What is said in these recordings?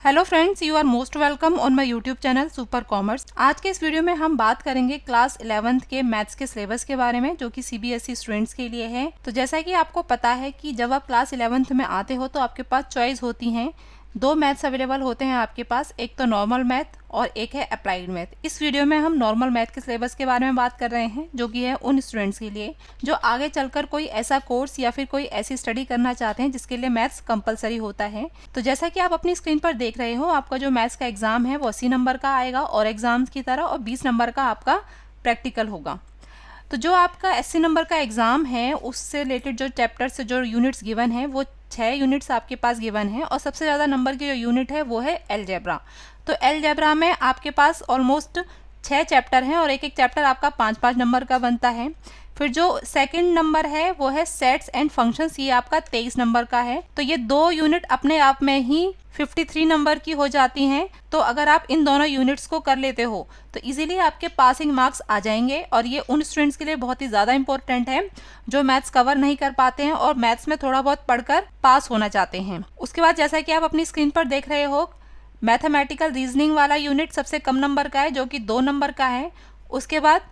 Hello friends, you are most welcome on my YouTube channel super commerce. आज के इस video में हम बात करेंगे क्लास 11th के मैथ्स के सिलेबस के बारे में, जो कि सीबीएसई स्टूडेंट्स के लिए है। तो जैसा कि आपको पता है कि जब आप क्लास 11th में आते हो तो आपके पास चॉइस होती हैं। दो मैथ्स अवेलेबल होते हैं आपके पास, एक तो नॉर्मल मैथ और एक है अप्लाइड मैथ। इस वीडियो में हम नॉर्मल मैथ के सिलेबस के बारे में बात कर रहे हैं, जो कि है उन स्टूडेंट्स के लिए जो आगे चलकर कोई ऐसा कोर्स या फिर कोई ऐसी स्टडी करना चाहते हैं जिसके लिए मैथ्स कंपलसरी होता है। तो जैसा कि आप अपनी स्क्रीन पर देख रहे हो, आपका जो मैथ्स का एग्जाम है वो 80 नंबर का आएगा और एग्जाम्स की तरह, और 20 नंबर का आपका प्रैक्टिकल होगा। तो जो आपका 80 नंबर का एग्ज़ाम है उससे रिलेटेड जो चैप्टर से जो यूनिट्स गिवन है वो 6 यूनिट्स आपके पास गिवन है, और सबसे ज़्यादा नंबर की जो यूनिट है वो है अलजेब्रा। तो अलजेब्रा में आपके पास ऑलमोस्ट 6 चैप्टर हैं और एक एक चैप्टर आपका 5-5 नंबर का बनता है। फिर जो सेकंड नंबर है वो है सेट्स एंड फंक्शंस, ये आपका 23 नंबर का है। तो ये दो यूनिट अपने आप में ही 53 नंबर की हो जाती हैं। तो अगर आप इन दोनों यूनिट्स को कर लेते हो तो इजीली आपके पासिंग मार्क्स आ जाएंगे, और ये उन स्टूडेंट्स के लिए बहुत ही ज़्यादा इंपॉर्टेंट है जो मैथ्स कवर नहीं कर पाते हैं और मैथ्स में थोड़ा बहुत पढ़कर पास होना चाहते हैं। उसके बाद जैसा कि आप अपनी स्क्रीन पर देख रहे हो, मैथमेटिकल रीजनिंग वाला यूनिट सबसे कम नंबर का है, जो कि 2 नंबर का है। उसके बाद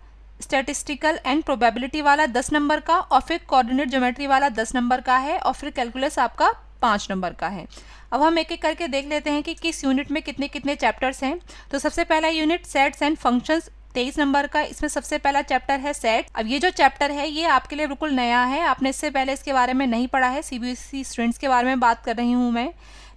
स्टैटिस्टिकल एंड प्रोबेबिलिटी वाला 10 नंबर का, और फिर कोऑर्डिनेट ज्योमेट्री वाला 10 नंबर का है, और फिर कैलकुलस आपका 5 नंबर का है। अब हम एक एक करके देख लेते हैं कि किस यूनिट में कितने कितने चैप्टर्स हैं। तो सबसे पहला unit sets and functions 23 number का, इसमें सबसे पहला चैप्टर है सेट। अब ये जो चैप्टर है ये आपके लिए बिल्कुल नया है, आपने इससे पहले इसके बारे में नहीं पढ़ा है। सीबीएसई स्टूडेंट्स के बारे में बात कर रही हूँ मैं,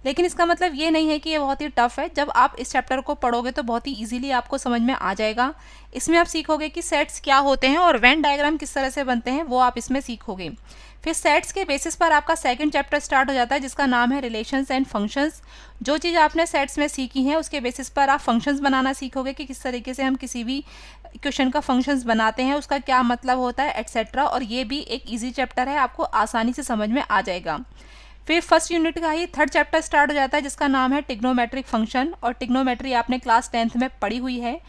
लेकिन इसका मतलब ये नहीं है कि ये बहुत ही टफ है। जब आप इस चैप्टर को पढ़ोगे तो बहुत ही इजीली आपको समझ में आ जाएगा। इसमें आप सीखोगे कि सेट्स क्या होते हैं और वेन डायग्राम किस तरह से बनते हैं, वो आप इसमें सीखोगे। फिर सेट्स के बेसिस पर आपका सेकंड चैप्टर स्टार्ट हो जाता है, जिसका नाम है रिलेशंस एंड फंक्शंस। जो चीज़ आपने सेट्स में सीखी है उसके बेसिस पर आप फंक्शंस बनाना सीखोगे कि किस तरीके से हम किसी भी इक्वेशन का फंक्शंस बनाते हैं, उसका क्या मतलब होता है, एट्सेट्रा। और ये भी एक ईजी चैप्टर है, आपको आसानी से समझ में आ जाएगा। फिर फर्स्ट यूनिट का ही थर्ड चैप्टर स्टार्ट हो जाता है, जिसका नाम है टिग्नोमेट्रिक फंक्शन। और टिग्नोमेट्री आपने क्लास 10th में पढ़ी हुई है,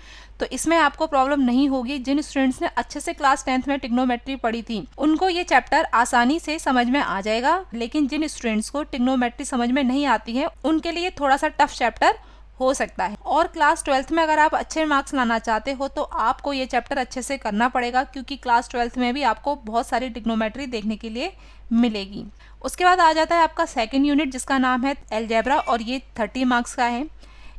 तो इसमें आपको प्रॉब्लम नहीं होगी। जिन स्टूडेंट्स ने अच्छे से क्लास 10th में टिग्नोमेट्री पढ़ी थी उनको ये चैप्टर आसानी से समझ में आ जाएगा, लेकिन जिन स्टूडेंट्स को टिग्नोमेट्री समझ में नहीं आती है उनके लिए थोड़ा सा टफ चैप्टर हो सकता है। और क्लास 12th में अगर आप अच्छे मार्क्स लाना चाहते हो तो आपको ये चैप्टर अच्छे से करना पड़ेगा, क्योंकि क्लास 12th में भी आपको बहुत सारी टिग्नोमेट्री देखने के लिए मिलेगी। उसके बाद आ जाता है आपका सेकंड यूनिट, जिसका नाम है अलजेब्रा, और ये 30 मार्क्स का है।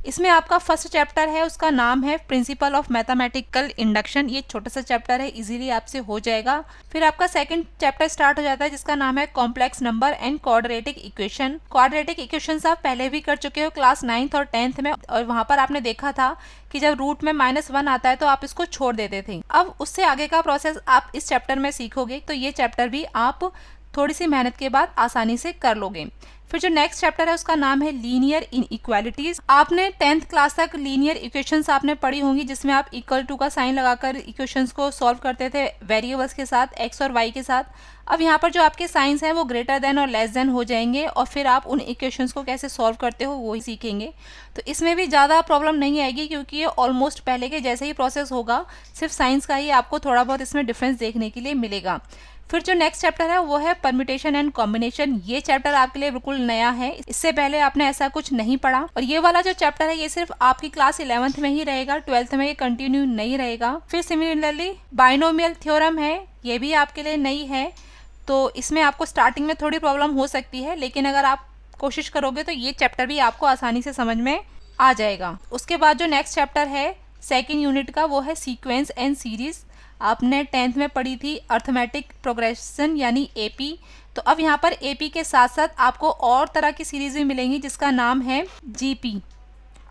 इसमें आपका फर्स्ट चैप्टर है, उसका नाम है प्रिंसिपल ऑफ मैथमेटिकल इंडक्शन। ये छोटा सा चैप्टर है, इजीली आपसे हो जाएगा। फिर आपका सेकंड चैप्टर स्टार्ट हो जाता है, जिसका नाम है complex number and quadratic equation. Quadratic equation आप पहले भी कर चुके हो क्लास 9th और 10th में, और वहाँ पर आपने देखा था कि जब रूट में -1 आता है तो आप इसको छोड़ देते थे। अब उससे आगे का प्रोसेस आप इस चैप्टर में सीखोगे, तो ये चैप्टर भी आप थोड़ी सी मेहनत के बाद आसानी से कर लोगे। फिर जो नेक्स्ट चैप्टर है उसका नाम है लीनियर इनइक्वालिटीज। आपने 10th क्लास तक लीनियर इक्वेशंस आपने पढ़ी होंगी, जिसमें आप इक्वल टू का साइन लगाकर इक्वेशंस को सॉल्व करते थे वेरिएबल्स के साथ, एक्स और वाई के साथ। अब यहाँ पर जो आपके साइंस हैं वो ग्रेटर देन और लेस देन हो जाएंगे, और फिर आप उन इक्वेशंस को कैसे सॉल्व करते हो वो ही सीखेंगे। तो इसमें भी ज़्यादा प्रॉब्लम नहीं आएगी, क्योंकि ये ऑलमोस्ट पहले के जैसे ही प्रोसेस होगा, सिर्फ साइंस का ही आपको थोड़ा बहुत इसमें डिफरेंस देखने के लिए मिलेगा। फिर जो नेक्स्ट चैप्टर है वो है परम्यूटेशन एंड कॉम्बिनेशन। ये चैप्टर आपके लिए बिल्कुल नया है, इससे पहले आपने ऐसा कुछ नहीं पढ़ा। और ये वाला जो चैप्टर है ये सिर्फ आपकी क्लास 11th में ही रहेगा, 12th में ये कंटिन्यू नहीं रहेगा। फिर सिमिलरली बाइनोमियल थ्योरम है, ये भी आपके लिए नई है, तो इसमें आपको स्टार्टिंग में थोड़ी प्रॉब्लम हो सकती है, लेकिन अगर आप कोशिश करोगे तो ये चैप्टर भी आपको आसानी से समझ में आ जाएगा। उसके बाद जो नेक्स्ट चैप्टर है सेकेंड यूनिट का वो है सीक्वेंस एंड सीरीज। आपने 10th में पढ़ी थी अर्थमेटिक प्रोग्रेशन यानी एपी। तो अब यहाँ पर एपी के साथ साथ आपको और तरह की सीरीज भी मिलेंगी, जिसका नाम है जीपी,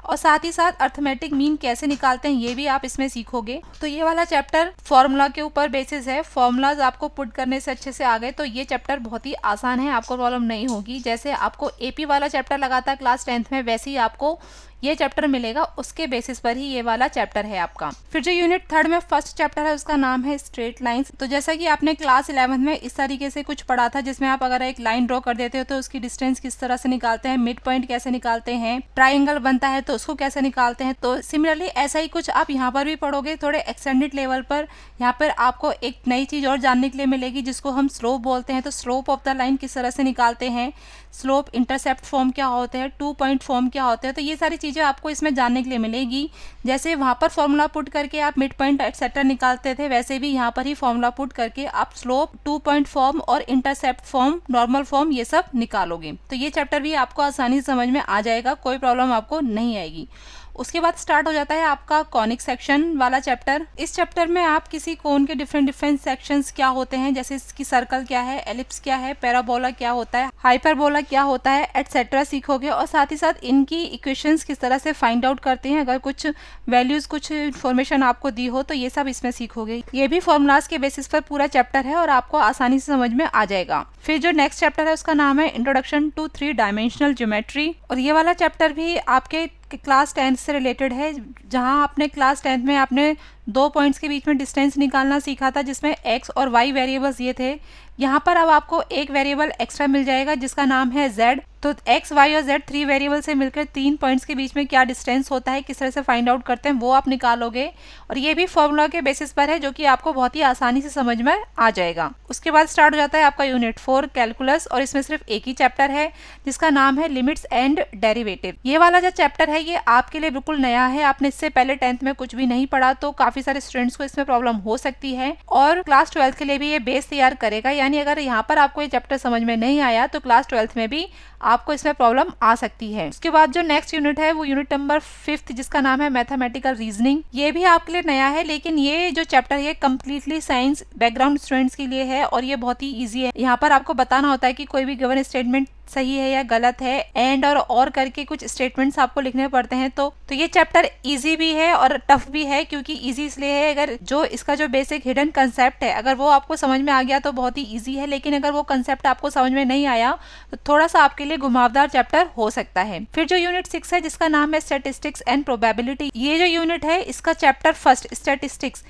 और साथ ही साथ अर्थमेटिक मीन कैसे निकालते हैं ये भी आप इसमें सीखोगे। तो ये वाला चैप्टर फॉर्मूला के ऊपर बेसिस है, फॉर्मूलाज आपको पुट करने से अच्छे से आ गए तो ये चैप्टर बहुत ही आसान है, आपको प्रॉब्लम नहीं होगी। जैसे आपको एपी वाला चैप्टर लगा था क्लास 10th में, वैसे ही आपको ये चैप्टर मिलेगा, उसके बेसिस पर ही ये वाला चैप्टर है आपका। फिर जो यूनिट 3 में फर्स्ट चैप्टर है उसका नाम है स्ट्रेट लाइंस। तो जैसा कि आपने क्लास 11 में इस तरीके से कुछ पढ़ा था, जिसमें आप अगर एक लाइन ड्रॉ कर देते हो तो उसकी डिस्टेंस किस तरह से निकालते हैं, मिड पॉइंट कैसे निकालते हैं, ट्राइंगल बनता है तो उसको कैसे निकालते हैं। तो सिमिलरली ऐसा ही कुछ आप यहाँ पर भी पढ़ोगे थोड़े एक्सटेंडेड लेवल पर। यहाँ पर आपको एक नई चीज और जानने के लिए मिलेगी जिसको हम स्लोप बोलते हैं। तो स्लोप ऑफ द लाइन किस तरह से निकालते हैं, स्लोप इंटरसेप्ट फॉर्म क्या होते हैं, 2 पॉइंट फॉर्म क्या होते हैं। तो ये सारी चीज़ें आपको इसमें जानने के लिए मिलेगी। जैसे वहाँ पर फॉर्मूला पुट करके आप मिड पॉइंट एक्सेट्रा निकालते थे, वैसे भी यहाँ पर ही फॉर्मूला पुट करके आप स्लोप, 2 पॉइंट फॉर्म और इंटरसेप्ट फॉर्म, नॉर्मल फॉर्म, ये सब निकालोगे। तो ये चैप्टर भी आपको आसानी से समझ में आ जाएगा, कोई प्रॉब्लम आपको नहीं आएगी। उसके बाद स्टार्ट हो जाता है आपका कॉनिक सेक्शन वाला चैप्टर। इस चैप्टर में आप किसी कोन के डिफरेंट सेक्शंस क्या होते हैं, जैसे इसकी सर्कल क्या है, एलिप्स क्या है, पैराबोला क्या होता है, हाइपरबोला क्या होता है, एटसेट्रा सीखोगे। और साथ ही साथ इनकी इक्वेशंस किस तरह से फाइंड आउट करते हैं, अगर कुछ वैल्यूज, कुछ इन्फॉर्मेशन आपको दी हो तो ये सब इसमें सीखोगे। ये भी फॉर्मूलाज के बेसिस पर पूरा चैप्टर है और आपको आसानी से समझ में आ जाएगा। फिर जो नेक्स्ट चैप्टर है उसका नाम है इंट्रोडक्शन टू 3 डायमेंशनल ज्योमेट्री। और ये वाला चैप्टर भी आपके क्लास 10 से रिलेटेड है, जहां आपने क्लास 10 में आपने 2 पॉइंट्स के बीच में डिस्टेंस निकालना सीखा था, जिसमें x और y वेरिएबल्स ये थे। यहाँ पर अब आपको एक वेरिएबल एक्स्ट्रा मिल जाएगा जिसका नाम है z। तो x, y और z 3 वेरिएबल से मिलकर 3 पॉइंट्स के बीच में क्या डिस्टेंस होता है, किस तरह से फाइंड आउट करते हैं, वो आप निकालोगे। और ये भी फॉर्मूला के बेसिस पर है, जो कि आपको बहुत ही आसानी से समझ में आ जाएगा। उसके बाद स्टार्ट हो जाता है आपका यूनिट 4 कैलकुलस, और इसमें सिर्फ एक ही चैप्टर है जिसका नाम है लिमिट्स एंड डेरिवेटिव। ये वाला जो चैप्टर है ये आपके लिए बिल्कुल नया है, आपने इससे पहले 10th में कुछ भी नहीं पढ़ा, तो काफी सारे स्टूडेंट्स को इसमें प्रॉब्लम हो सकती है। और क्लास 12th के लिए भी ये बेस तैयार करेगा, यानी अगर यहाँ पर आपको ये चैप्टर समझ में नहीं आया तो क्लास 12th में भी आपको इसमें प्रॉब्लम आ सकती है। उसके बाद जो नेक्स्ट यूनिट है वो यूनिट नंबर 5 जिसका नाम है मैथमेटिकल रीजनिंग। ये भी आपके लिए नया है, लेकिन ये जो चैप्टर है कम्प्लीटली साइंस बैकग्राउंड स्टूडेंट्स के लिए है और ये बहुत ही ईजी है। यहाँ पर आपको बताना होता है कि कोई भी गिवन स्टेटमेंट सही है या गलत है, एंड और करके कुछ स्टेटमेंट्स आपको लिखने पड़ते हैं। तो ये चैप्टर इजी भी है और टफ भी है। क्योंकि इजी इसलिए है, अगर जो इसका जो बेसिक हिडन कंसेप्ट है अगर वो आपको समझ में आ गया तो बहुत ही इजी है, लेकिन अगर वो कंसेप्ट आपको समझ में नहीं आया तो थोड़ा सा आपके लिए घुमावदार चैप्टर हो सकता है। फिर जो यूनिट 6 है जिसका नाम है स्टैटिस्टिक्स एंड प्रोबेबिलिटी, ये जो यूनिट है इसका चैप्टर फर्स्ट स्टैटिस्टिक्स,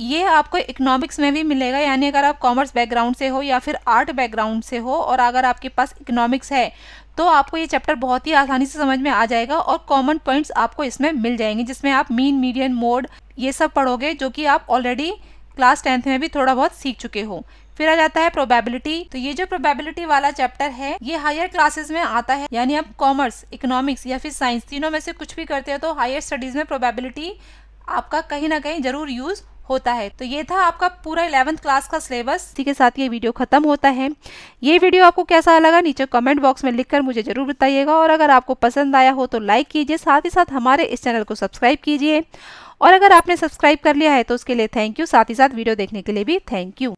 ये आपको इकोनॉमिक्स में भी मिलेगा। यानी अगर आप कॉमर्स बैकग्राउंड से हो या फिर आर्ट बैकग्राउंड से हो और अगर आपके पास इकोनॉमिक्स है तो आपको ये चैप्टर बहुत ही आसानी से समझ में आ जाएगा और कॉमन पॉइंट्स आपको इसमें मिल जाएंगे, जिसमें आप मीन, मीडियन, मोड ये सब पढ़ोगे, जो कि आप ऑलरेडी क्लास 10th में भी थोड़ा बहुत सीख चुके हो। फिर आ जाता है प्रोबेबिलिटी। तो ये जो प्रोबेबिलिटी वाला चैप्टर है ये हायर क्लासेस में आता है, यानी आप कॉमर्स, इकोनॉमिक्स या फिर साइंस तीनों में से कुछ भी करते हो तो हायर स्टडीज में प्रोबेबिलिटी आपका कहीं ना कहीं जरूर यूज होता है। तो ये था आपका पूरा 11th क्लास का सिलेबस। इसी के साथ ये वीडियो खत्म होता है। ये वीडियो आपको कैसा लगा नीचे कमेंट बॉक्स में लिखकर मुझे जरूर बताइएगा, और अगर आपको पसंद आया हो तो लाइक कीजिए, साथ ही साथ हमारे इस चैनल को सब्सक्राइब कीजिए। और अगर आपने सब्सक्राइब कर लिया है तो उसके लिए थैंक यू, साथ ही साथ वीडियो देखने के लिए भी थैंक यू।